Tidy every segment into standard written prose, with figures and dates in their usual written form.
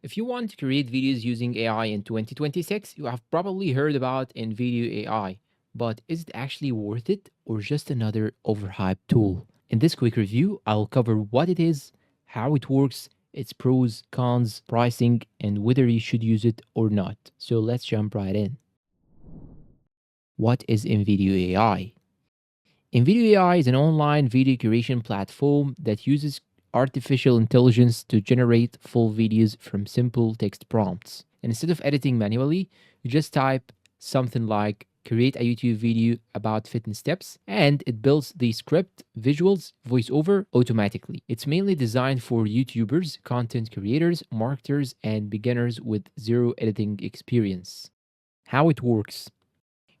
If you want to create videos using AI in 2026, you have probably heard about Invideo AI. But is it actually worth it or just another overhyped tool? In this quick review, I'll cover what it is, how it works, its pros, cons, pricing, and whether you should use it or not. So let's jump right in. What is Invideo AI? Invideo AI is an online video creation platform that uses artificial intelligence to generate full videos from simple text prompts. And instead of editing manually, you just type something like create a YouTube video about fitness tips, and it builds the script, visuals, voiceover automatically. It's mainly designed for YouTubers, content creators, marketers, and beginners with zero editing experience. How it works.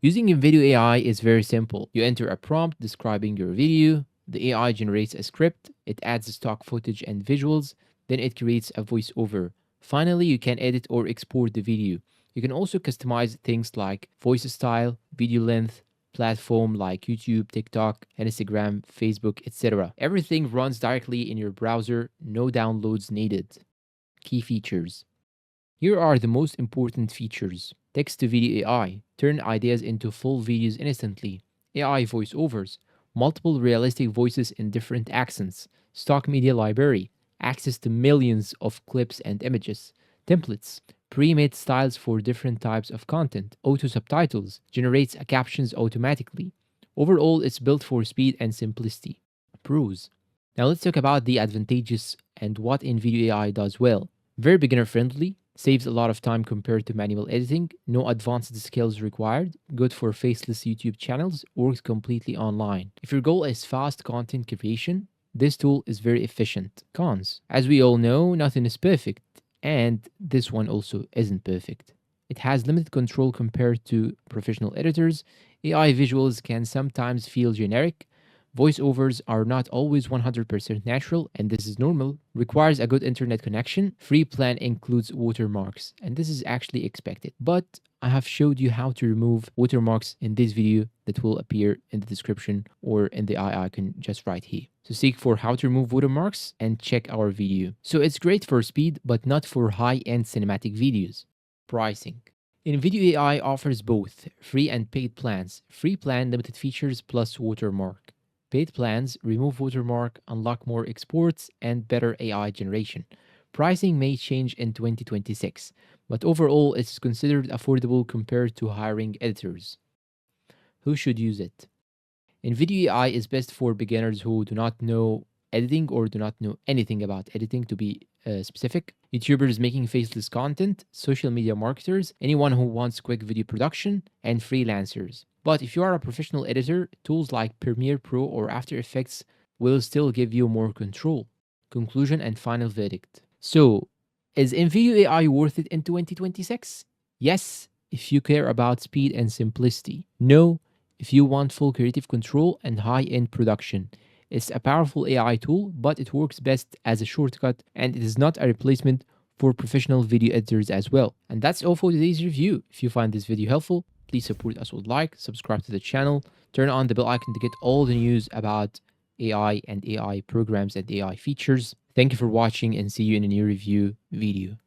Using Invideo AI is very simple. You enter a prompt describing your video, the AI generates a script, it adds stock footage and visuals, then it creates a voiceover. Finally, you can edit or export the video. You can also customize things like voice style, video length, platform like YouTube, TikTok, Instagram, Facebook, etc. Everything runs directly in your browser, no downloads needed. Key features. Here are the most important features. Text to video AI. Turn ideas into full videos instantly. AI voiceovers. Multiple realistic voices in different accents. Stock media library. Access to millions of clips and images. Templates. Pre-made styles for different types of content. Auto subtitles. Generates captions automatically. Overall, it's built for speed and simplicity. Pros. Now let's talk about the advantages and what Invideo AI does well. Very beginner friendly, saves a lot of time compared to manual editing, no advanced skills required, good for faceless YouTube channels, works completely online. If your goal is fast content creation, this tool is very efficient. Cons. As we all know, nothing is perfect, and this one also isn't perfect. It has limited control compared to professional editors. AI visuals can sometimes feel generic. Voiceovers are not always 100% natural, and this is normal. Requires a good internet connection. Free plan includes watermarks, and this is actually expected. But I have showed you how to remove watermarks in this video that will appear in the description or in the eye icon just right here. So seek for how to remove watermarks and check our video. So it's great for speed, but not for high-end cinematic videos. Pricing. Invideo AI offers both free and paid plans. Free plan, limited features plus watermark. Paid plans remove watermark, unlock more exports, and better AI generation. Pricing may change in 2026, but overall it's considered affordable compared to hiring editors. Who should use it? Nvidia AI is best for beginners who do not know editing or do not know anything about editing, to be specific. YouTubers making faceless content, social media marketers, anyone who wants quick video production, and freelancers. But if you are a professional editor, tools like Premiere Pro or After Effects will still give you more control. Conclusion and final verdict. So, is Nvidia AI worth it in 2026? Yes, if you care about speed and simplicity. No, if you want full creative control and high-end production. It's a powerful AI tool, but it works best as a shortcut, and it is not a replacement for professional video editors as well. And that's all for today's review. If you find this video helpful, please support us with like, subscribe to the channel, turn on the bell icon to get all the news about AI and AI programs and AI features. Thank you for watching, and see you in a new review video.